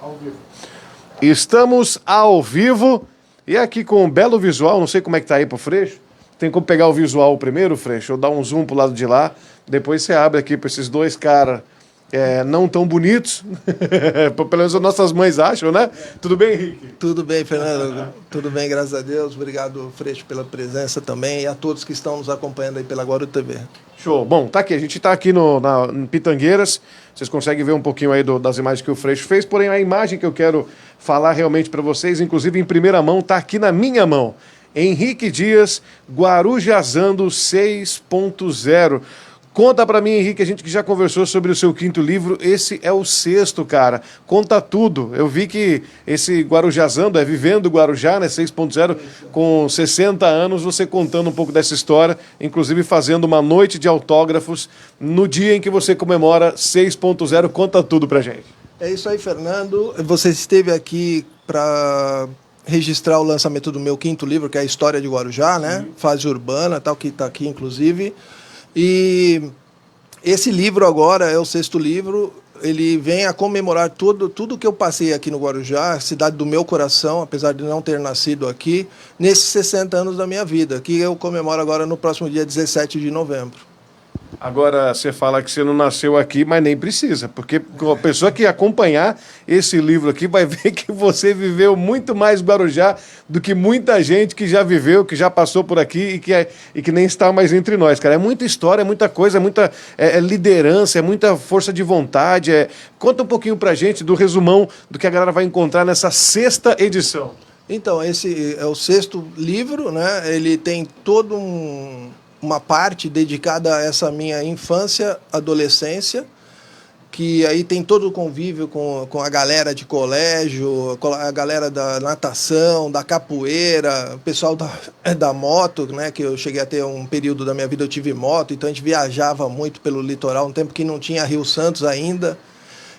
Ao vivo. Estamos ao vivo e aqui com um belo visual, não sei como é que tá aí pro Freixo. Tem como pegar o visual primeiro, Freixo, ou dar um zoom pro lado de lá, depois você abre aqui para esses dois caras não tão bonitos, pelo menos as nossas mães acham, né? Tudo bem, Henrique? Tudo bem, Fernando. Tudo bem, graças a Deus. Obrigado, Freixo, pela presença também e a todos que estão nos acompanhando aí pela Guarulhos TV. Show. Bom, tá aqui. A gente tá aqui em Pitangueiras. Vocês conseguem ver um pouquinho aí das imagens que o Freixo fez, porém a imagem que eu quero falar realmente para vocês, inclusive em primeira mão, tá aqui na minha mão. Henrique Dias, Guarujazando 6.0. Conta pra mim, Henrique, a gente que já conversou sobre o seu quinto livro, esse é o sexto, cara. Conta tudo. Eu vi que esse Guarujazando, Vivendo Guarujá, né, 6.0, com 60 anos, você contando um pouco dessa história, inclusive fazendo uma noite de autógrafos no dia em que você comemora 6.0. Conta tudo pra gente. É isso aí, Fernando. Você esteve aqui para registrar o lançamento do meu quinto livro, que é a História de Guarujá, né? Fase Urbana, tal, que está aqui, inclusive. E esse livro agora é o sexto livro, ele vem a comemorar tudo que eu passei aqui no Guarujá, cidade do meu coração, apesar de não ter nascido aqui, nesses 60 anos da minha vida, que eu comemoro agora no próximo dia 17 de novembro. Agora, você fala que você não nasceu aqui, mas nem precisa, porque a pessoa que acompanhar esse livro aqui vai ver que você viveu muito mais Guarujá do que muita gente que já viveu, que já passou por aqui e que nem está mais entre nós, cara. É muita história, é muita coisa, é muita liderança, é muita força de vontade. Conta um pouquinho pra gente do resumão do que a galera vai encontrar nessa sexta edição. Então, esse é o sexto livro, né? Ele tem todo uma parte dedicada a essa minha infância, adolescência, que aí tem todo o convívio com a galera de colégio, a galera da natação, da capoeira, o pessoal da moto, né, que eu cheguei a ter um período da minha vida, eu tive moto, então a gente viajava muito pelo litoral, um tempo que não tinha Rio Santos ainda.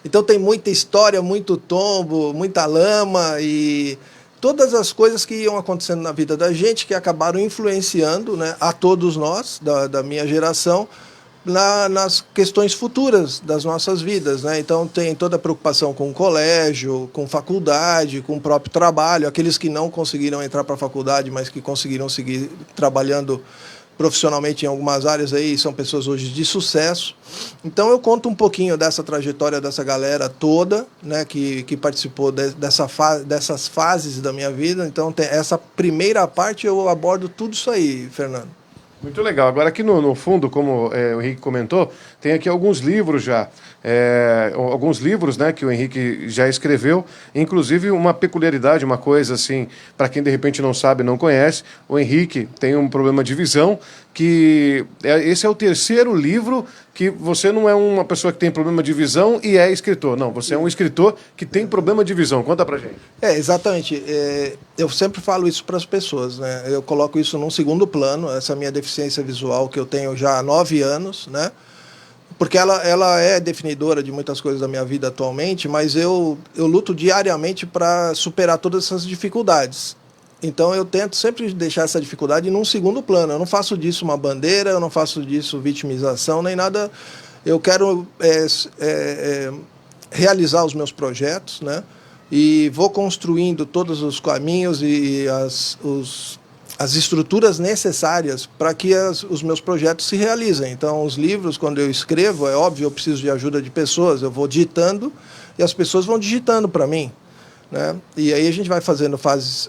Então tem muita história, muito tombo, muita lama e todas as coisas que iam acontecendo na vida da gente que acabaram influenciando, né, a todos nós, da minha geração, nas questões futuras das nossas vidas, né? Então tem toda a preocupação com o colégio, com faculdade, com o próprio trabalho, aqueles que não conseguiram entrar para a faculdade, mas que conseguiram seguir trabalhando profissionalmente em algumas áreas aí, são pessoas hoje de sucesso. Então eu conto um pouquinho dessa trajetória dessa galera toda, né, que participou dessas fases da minha vida. Então tem essa primeira parte, eu abordo tudo isso aí, Fernando. Muito legal. Agora aqui no fundo, como o Henrique comentou, tem aqui alguns livros já. Alguns livros, né, que o Henrique já escreveu, inclusive uma peculiaridade, uma coisa assim, para quem de repente não sabe, não conhece, o Henrique tem um problema de visão, que esse é o terceiro livro que você não é uma pessoa que tem problema de visão e é escritor. Não, você é um escritor que tem problema de visão. Conta pra gente. Exatamente. Eu sempre falo isso para as pessoas, né? Eu coloco isso num segundo plano, essa minha deficiência visual que eu tenho já há 9 anos, né? Porque ela é definidora de muitas coisas da minha vida atualmente, mas eu luto diariamente para superar todas essas dificuldades. Então eu tento sempre deixar essa dificuldade num segundo plano. Eu não faço disso uma bandeira, eu não faço disso vitimização, nem nada. Eu quero realizar os meus projetos, né? E vou construindo todos os caminhos e as estruturas necessárias para que os meus projetos se realizem. Então, os livros, quando eu escrevo, é óbvio, eu preciso de ajuda de pessoas, eu vou digitando e as pessoas vão digitando para mim, né? E aí a gente vai fazendo fases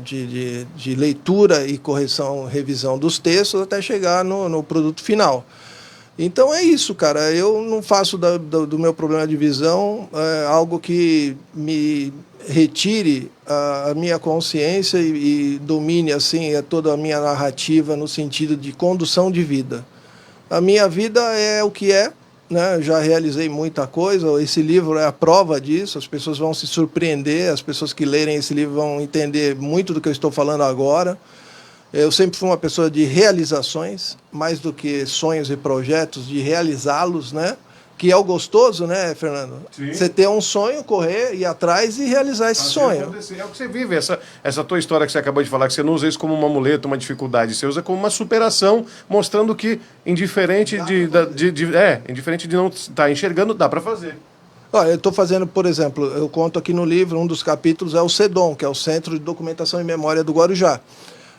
de leitura e correção, revisão dos textos até chegar no produto final. Então é isso, cara. Eu não faço do meu problema de visão algo que me retire a minha consciência e domine assim toda a minha narrativa no sentido de condução de vida. A minha vida é o que é, né? Já realizei muita coisa. Esse livro é a prova disso. As pessoas vão se surpreender, as pessoas que lerem esse livro vão entender muito do que eu estou falando agora. Eu sempre fui uma pessoa de realizações, mais do que sonhos e projetos, de realizá-los, né? Que é o gostoso, né, Fernando? Sim. Você ter um sonho, correr, ir atrás e realizar esse sonho. É o que você vive, essa tua história que você acabou de falar, que você não usa isso como uma muleta, uma dificuldade, você usa como uma superação, mostrando que, indiferente indiferente de não estar enxergando, dá para fazer. Olha, eu estou fazendo, por exemplo, eu conto aqui no livro, um dos capítulos é o CEDOM, que é o Centro de Documentação e Memória do Guarujá.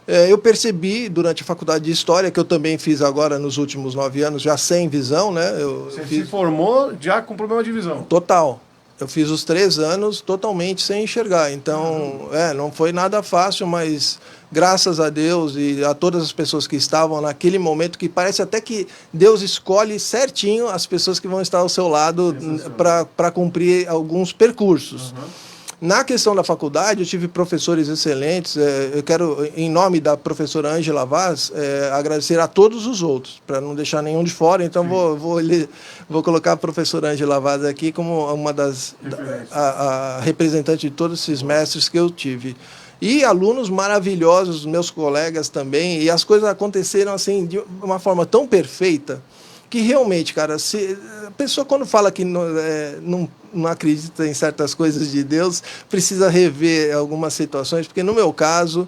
Eu percebi durante a faculdade de História, que eu também fiz agora nos últimos 9 anos, já sem visão, né? Você se formou já com problema de visão? Total. Eu fiz os 3 anos totalmente sem enxergar. Então, não foi nada fácil, mas graças a Deus e a todas as pessoas que estavam naquele momento, que parece até que Deus escolhe certinho as pessoas que vão estar ao seu lado para cumprir alguns percursos. Na questão da faculdade, eu tive professores excelentes. Eu quero, em nome da professora Ângela Vaz, agradecer a todos os outros, para não deixar nenhum de fora. Então, vou colocar a professora Ângela Vaz aqui como uma das a representante de todos esses mestres que eu tive. E alunos maravilhosos, meus colegas também. E as coisas aconteceram assim de uma forma tão perfeita que realmente, cara, se a pessoa quando fala que não acredita em certas coisas de Deus, precisa rever algumas situações, porque no meu caso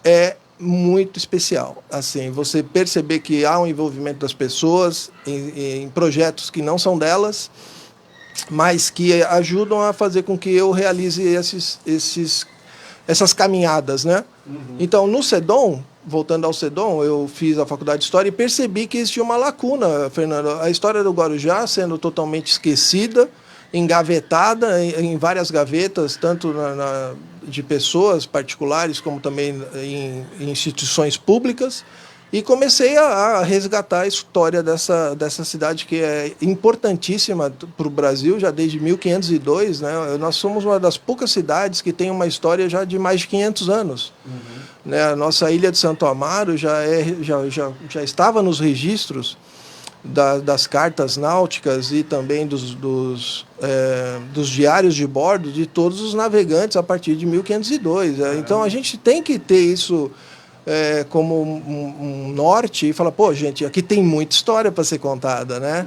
é muito especial. Assim, você perceber que há um envolvimento das pessoas em projetos que não são delas, mas que ajudam a fazer com que eu realize essas caminhadas, né? Então, no CEDOM, voltando ao CEDOM, eu fiz a faculdade de História e percebi que existia uma lacuna, Fernando. A história do Guarujá sendo totalmente esquecida, engavetada em várias gavetas, tanto de pessoas particulares como também em instituições públicas. E comecei a resgatar a história dessa cidade que é importantíssima para o Brasil, já desde 1502. Né? Nós somos uma das poucas cidades que tem uma história já de mais de 500 anos. Né? A nossa ilha de Santo Amaro já estava nos registros das cartas náuticas e também dos diários de bordo de todos os navegantes a partir de 1502. Então a gente tem que ter isso como um norte e falar, pô, gente, aqui tem muita história para ser contada, né?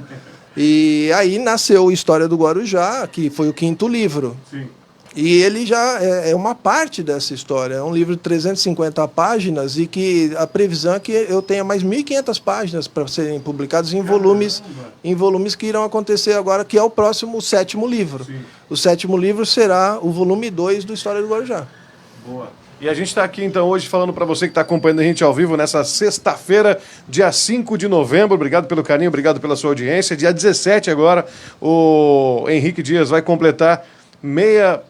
E aí nasceu a História do Guarujá, que foi o 5º livro. Sim. E ele já é uma parte dessa história. É um livro de 350 páginas e que a previsão é que eu tenha mais 1.500 páginas para serem publicados em volumes que irão acontecer agora, que é o próximo, o 7º livro. Sim. O 7º livro será o volume 2 do História do Guarujá. Boa. E a gente está aqui, então, hoje falando para você que está acompanhando a gente ao vivo nessa sexta-feira, dia 5 de novembro. Obrigado pelo carinho, obrigado pela sua audiência. Dia 17 agora, o Henrique Dias vai completar 60.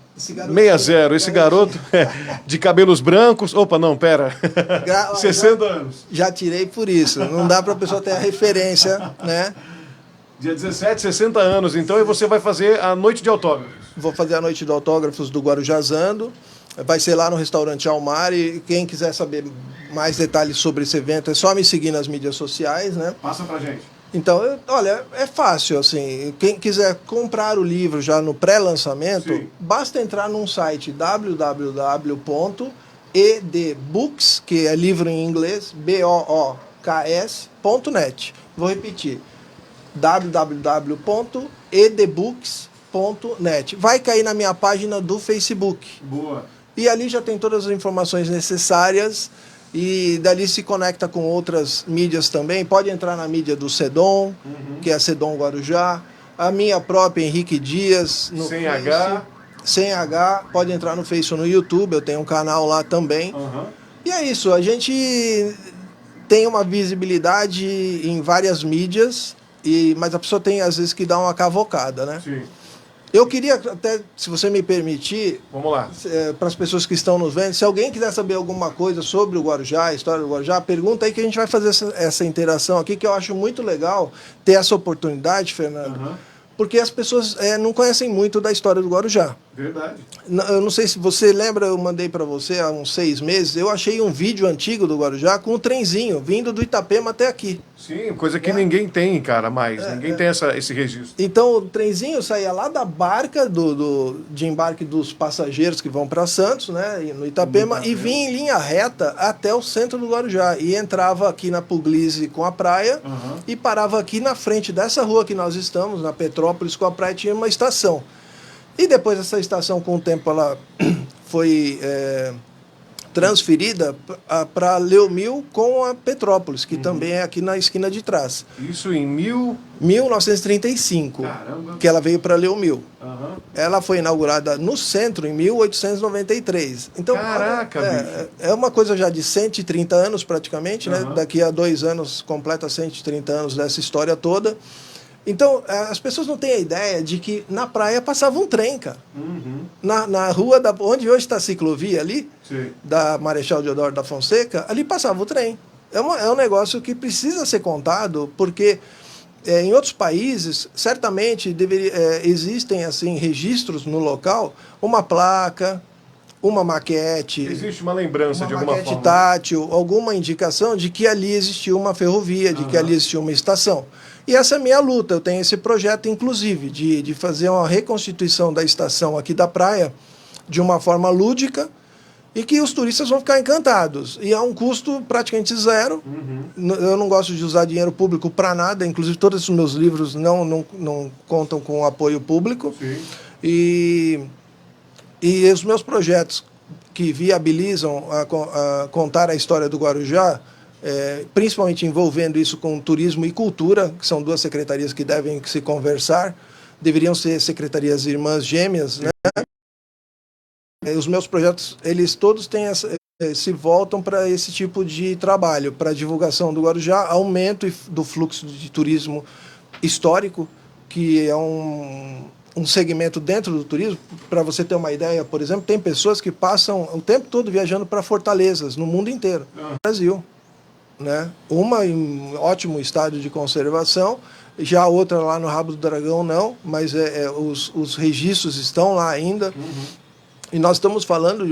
Esse garoto de cabelos brancos. Opa, não, pera. 60 anos. Já tirei por isso. Não dá para a pessoa ter a referência, né? Dia 17, 60 anos, então, e você vai fazer a noite de autógrafos. Vou fazer a noite de autógrafos do Guarujazando. Vai ser lá no restaurante Almar e quem quiser saber mais detalhes sobre esse evento é só me seguir nas mídias sociais, né? Passa pra gente. Então, olha, é fácil, assim, quem quiser comprar o livro já no pré-lançamento, basta entrar num site www.edbooks, que é livro em inglês, books.net. Vou repetir, www.edbooks.net. Vai cair na minha página do Facebook. Boa. E ali já tem todas as informações necessárias e dali se conecta com outras mídias também. Pode entrar na mídia do CEDOM, que é CEDOM Guarujá, a minha própria Henrique Dias. No Sem Face, H. Sem H. Pode entrar no Face ou no YouTube, eu tenho um canal lá também. E é isso, a gente tem uma visibilidade em várias mídias, mas a pessoa tem às vezes que dar uma cavocada, né? Sim. Eu queria até, se você me permitir, vamos lá, para as pessoas que estão nos vendo, se alguém quiser saber alguma coisa sobre o Guarujá, a história do Guarujá, pergunta aí que a gente vai fazer essa interação aqui, que eu acho muito legal ter essa oportunidade, Fernando, porque as pessoas não conhecem muito da história do Guarujá. Verdade. Eu não sei se você lembra, eu mandei para você há uns 6 meses, eu achei um vídeo antigo do Guarujá com um trenzinho vindo do Itapema até aqui. Sim, coisa que ninguém tem, cara, mais. Ninguém tem esse registro. Então, o trenzinho saía lá da barca de embarque dos passageiros que vão para Santos, né, no Itapema, e vinha em linha reta até o centro do Guarujá. E entrava aqui na Puglisi com a praia e parava aqui na frente dessa rua que nós estamos, na Petrópolis com a praia, tinha uma estação. E depois essa estação, com o tempo, ela foi transferida para Leomil com a Petrópolis, que também é aqui na esquina de trás. Isso em 1935, Caramba. que ela veio para Leomil. Uhum. Ela foi inaugurada no centro em 1893. Então, Caraca, bicho. é uma coisa já de 130 anos praticamente, né? Uhum. Daqui a 2 anos completa 130 anos dessa história toda. Então, as pessoas não têm a ideia de que na praia passava um trem, cara. Uhum. Na rua, onde hoje está a ciclovia ali, Sim. da Marechal Deodoro da Fonseca, ali passava o trem. É um negócio que precisa ser contado, porque em outros países, certamente, existem assim registros no local, uma placa, uma maquete... Existe uma lembrança de alguma maquete forma. tátil, alguma indicação de que ali existiu uma ferrovia, de que ali existiu uma estação. E essa é a minha luta. Eu tenho esse projeto, inclusive, de fazer uma reconstituição da estação aqui da praia de uma forma lúdica e que os turistas vão ficar encantados. E a um custo praticamente zero. Uhum. Eu não gosto de usar dinheiro público para nada, inclusive todos os meus livros não contam com apoio público. Sim. E os meus projetos que viabilizam a contar a história do Guarujá, principalmente envolvendo isso com turismo e cultura, que são duas secretarias que devem se conversar, deveriam ser secretarias irmãs gêmeas, né? Os meus projetos, eles todos têm se voltam para esse tipo de trabalho, para divulgação do Guarujá, aumento do fluxo de turismo histórico, que é um segmento dentro do turismo. Para você ter uma ideia, por exemplo, tem pessoas que passam o tempo todo viajando para fortalezas no mundo inteiro, no Brasil, né? Uma em ótimo estado de conservação, já a outra lá no Rabo do Dragão não, mas os registros estão lá ainda. E nós estamos falando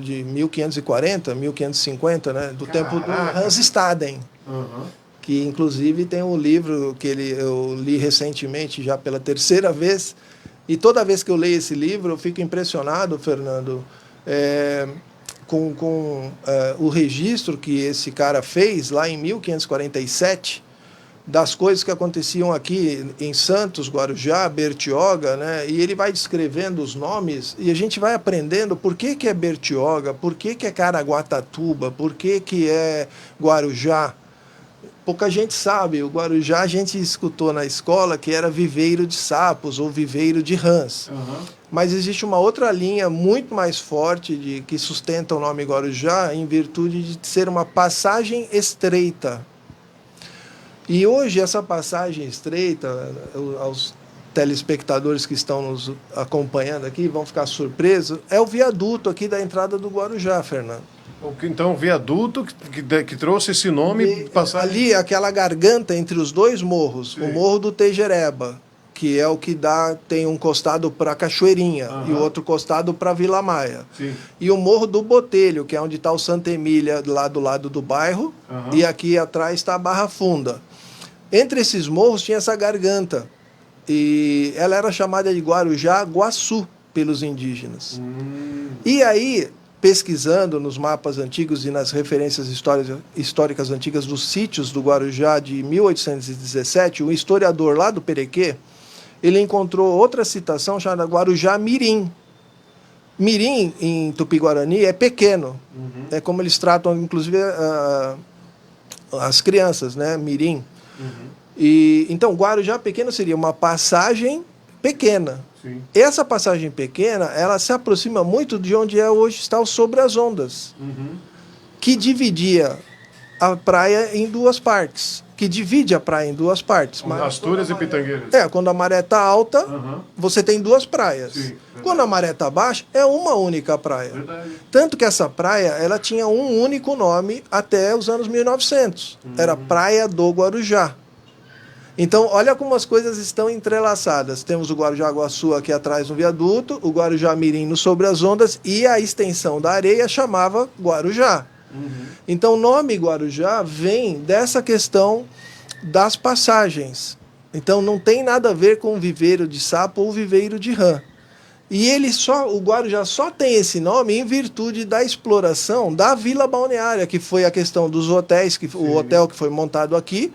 de 1540, 1550, né? Do tempo do Hans Staden. Que inclusive tem um livro que eu li recentemente, já pela 3ª vez, e toda vez que eu leio esse livro eu fico impressionado, Fernando, com o registro que esse cara fez lá em 1547, das coisas que aconteciam aqui em Santos, Guarujá, Bertioga, né? E ele vai descrevendo os nomes e a gente vai aprendendo por que é Bertioga, por que é Caraguatatuba, por que é Guarujá. Pouca gente sabe, o Guarujá a gente escutou na escola que era viveiro de sapos ou viveiro de rãs. Mas existe uma outra linha muito mais forte que sustenta o nome Guarujá em virtude de ser uma passagem estreita. E hoje essa passagem estreita, aos telespectadores que estão nos acompanhando aqui vão ficar surpresos, é o viaduto aqui da entrada do Guarujá, Fernando. Então, o viaduto que trouxe esse nome... Ali, aquela garganta entre os dois morros, sim, o Morro do Tejereba, que é o que tem um costado para Cachoeirinha e o outro costado para Vila Maia. Sim. E o Morro do Botelho, que é onde está o Santa Emília, lá do lado do bairro, e aqui atrás está a Barra Funda. Entre esses morros tinha essa garganta, e ela era chamada de Guarujá-Guaçu pelos indígenas. E aí, pesquisando nos mapas antigos e nas referências históricas antigas dos sítios do Guarujá de 1817, um historiador lá do Perequê, ele encontrou outra citação chamada Guarujá-Mirim. Mirim, em Tupi-Guarani, é pequeno. É como eles tratam, inclusive, as crianças, né? Mirim. E então, Guarujá pequeno seria uma passagem pequena. Sim. Essa passagem pequena, ela se aproxima muito de onde hoje está o Sobre as Ondas, que dividia a praia em duas partes. Que divide a praia em duas partes. Astúrias e Pitangueiras. Quando a maré está alta, você tem duas praias. Sim, quando a maré está baixa, é uma única praia. Verdade. Tanto que essa praia, ela tinha um único nome até os anos 1900. Era Praia do Guarujá. Então, olha como as coisas estão entrelaçadas. Temos o Guarujá-Guaçu aqui atrás no viaduto, o Guarujá-Mirim no Sobre as Ondas, e a extensão da areia chamava Guarujá. Então, o nome Guarujá vem dessa questão das passagens. Então, não tem nada a ver com viveiro de sapo ou viveiro de rã. E o Guarujá só tem esse nome em virtude da exploração da vila balneária, que foi a questão dos hotéis, o hotel que foi montado aqui,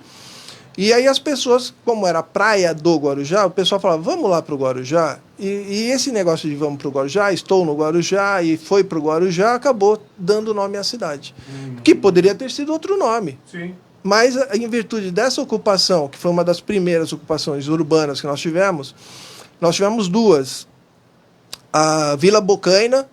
E aí as pessoas, como era a praia do Guarujá, o pessoal falava, vamos lá para o Guarujá. E esse negócio de vamos para o Guarujá, estou no Guarujá e foi para o Guarujá, acabou dando nome à cidade. Que poderia ter sido outro nome. Sim. Mas em virtude dessa ocupação, que foi uma das primeiras ocupações urbanas que nós tivemos duas. A Vila Bocaina,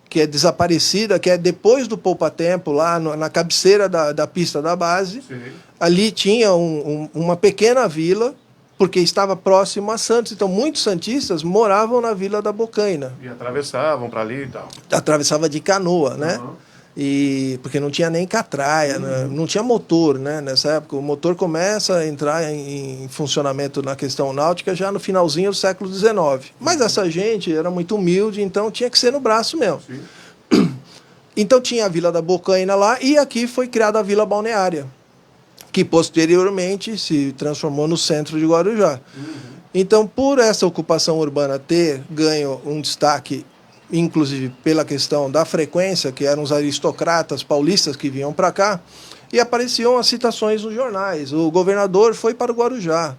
que é desaparecida, que é depois do Poupatempo, lá na cabeceira da pista da base. Sim. Ali tinha uma pequena vila, porque estava próximo a Santos. Então, muitos santistas moravam na Vila da Bocaina. E atravessavam para ali e tal. Atravessava de canoa, né? Porque não tinha nem catraia, né? Não tinha motor, né? Nessa época. O motor começa a entrar em funcionamento na questão náutica já no finalzinho do século XIX. Mas essa gente era muito humilde, então tinha que ser no braço mesmo. Sim. Então tinha a Vila da Bocaina lá e aqui foi criada a Vila Balneária, que posteriormente se transformou no centro de Guarujá. Então, por essa ocupação urbana ter ganho um destaque, inclusive pela questão da frequência, que eram os aristocratas paulistas que vinham para cá, e apareciam as citações nos jornais. O governador foi para o Guarujá.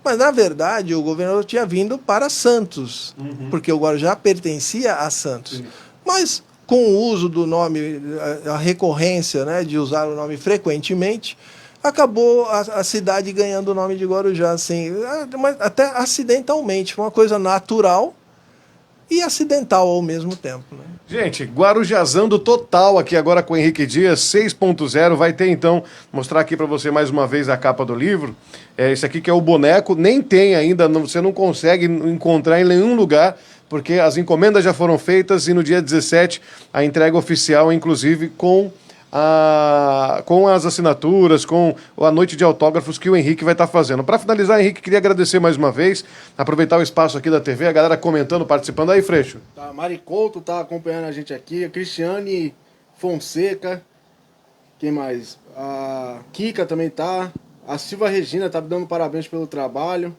Mas, na verdade, o governador tinha vindo para Santos, porque o Guarujá pertencia a Santos. Sim. Mas, com o uso do nome, a recorrência, né, de usar o nome frequentemente, acabou a cidade ganhando o nome de Guarujá, assim, até acidentalmente. Foi uma coisa natural e acidental ao mesmo tempo, né? Gente, guarujazando total aqui agora com o Henrique Dias, 6.0. Vai ter então, mostrar aqui para você mais uma vez a capa do livro. Esse aqui que é o boneco, nem tem ainda, você não consegue encontrar em nenhum lugar, porque as encomendas já foram feitas e no dia 17 a entrega oficial, inclusive com as assinaturas, com a noite de autógrafos que o Henrique vai estar fazendo. Para finalizar, Henrique, queria agradecer mais uma vez, aproveitar o espaço aqui da TV, a galera comentando, participando. Aí, Freixo. Tá, Mari Couto tá acompanhando a gente aqui, a Cristiane Fonseca, quem mais? A Kika também tá, a Silva Regina tá dando parabéns pelo trabalho.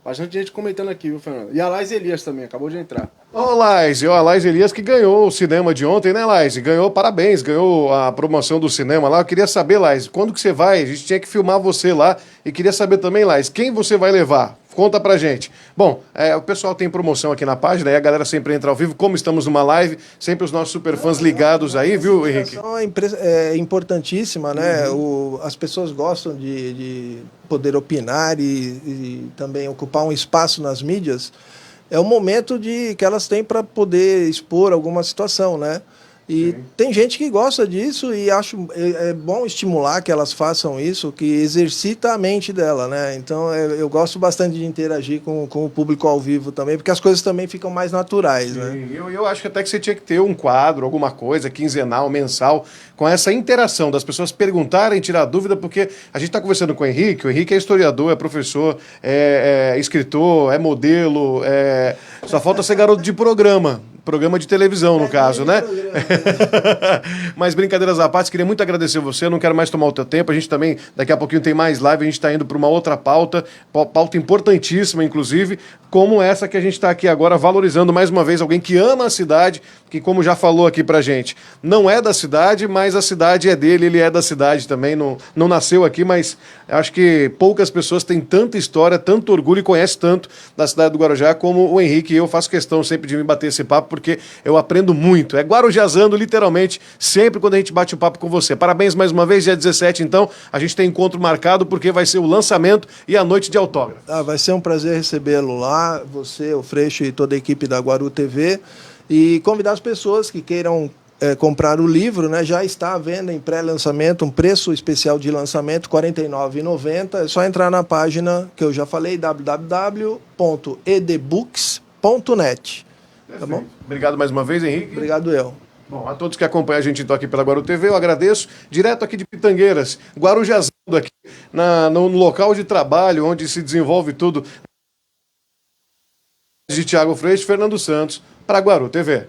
Bastante gente comentando aqui, viu, Fernando? E a Laís Elias também, acabou de entrar. Ô, Laís, a Laís Elias que ganhou o cinema de ontem, né, Laís? Ganhou, parabéns, ganhou a promoção do cinema lá. Eu queria saber, Laís, quando que você vai? A gente tinha que filmar você lá. E queria saber também, Laís, quem você vai levar? Conta pra gente. Bom, o pessoal tem promoção aqui na página, aí a galera sempre entra ao vivo, como estamos numa live, sempre os nossos superfãs ligados aí, viu, Henrique? É importantíssima, né? As pessoas gostam de poder opinar e também ocupar um espaço nas mídias. É o momento que elas têm para poder expor alguma situação, né? E tem gente que gosta disso e acho bom estimular que elas façam isso, que exercita a mente dela, né? Então eu gosto bastante de interagir com o público ao vivo também, porque as coisas também ficam mais naturais, né? Eu acho que até que você tinha que ter um quadro, alguma coisa, quinzenal, mensal, com essa interação das pessoas perguntarem, tirar dúvida, porque a gente está conversando com o Henrique é historiador, é professor, é escritor, é modelo, só falta ser garoto de programa de televisão, no caso, né? Mas brincadeiras à parte, queria muito agradecer você, não quero mais tomar o teu tempo, a gente também, daqui a pouquinho tem mais live, a gente está indo para uma outra pauta importantíssima, inclusive, como essa que a gente está aqui agora, valorizando mais uma vez alguém que ama a cidade, que como já falou aqui pra gente, não é da cidade, mas a cidade é dele, ele é da cidade também, não nasceu aqui, mas acho que poucas pessoas têm tanta história, tanto orgulho e conhecem tanto da cidade do Guarujá como o Henrique, e eu faço questão sempre de me bater esse papo, porque eu aprendo muito. É guarujazando, literalmente, sempre quando a gente bate o papo com você. Parabéns mais uma vez, dia 17, então, a gente tem encontro marcado, porque vai ser o lançamento e a noite de autógrafo. Vai ser um prazer recebê-lo lá, você, o Freixo e toda a equipe da Guaru TV, e convidar as pessoas que queiram comprar o livro, né? Já está à venda em pré-lançamento, um preço especial de lançamento, R$ 49,90. É só entrar na página que eu já falei, www.edbooks.net. Tá bom? Obrigado mais uma vez, Henrique. Obrigado eu. Bom, a todos que acompanham a gente então aqui pela Guaru TV, eu agradeço. Direto aqui de Pitangueiras, guarujazando aqui no local de trabalho, onde se desenvolve tudo. De Thiago Freixo, Fernando Santos, para Guaru TV.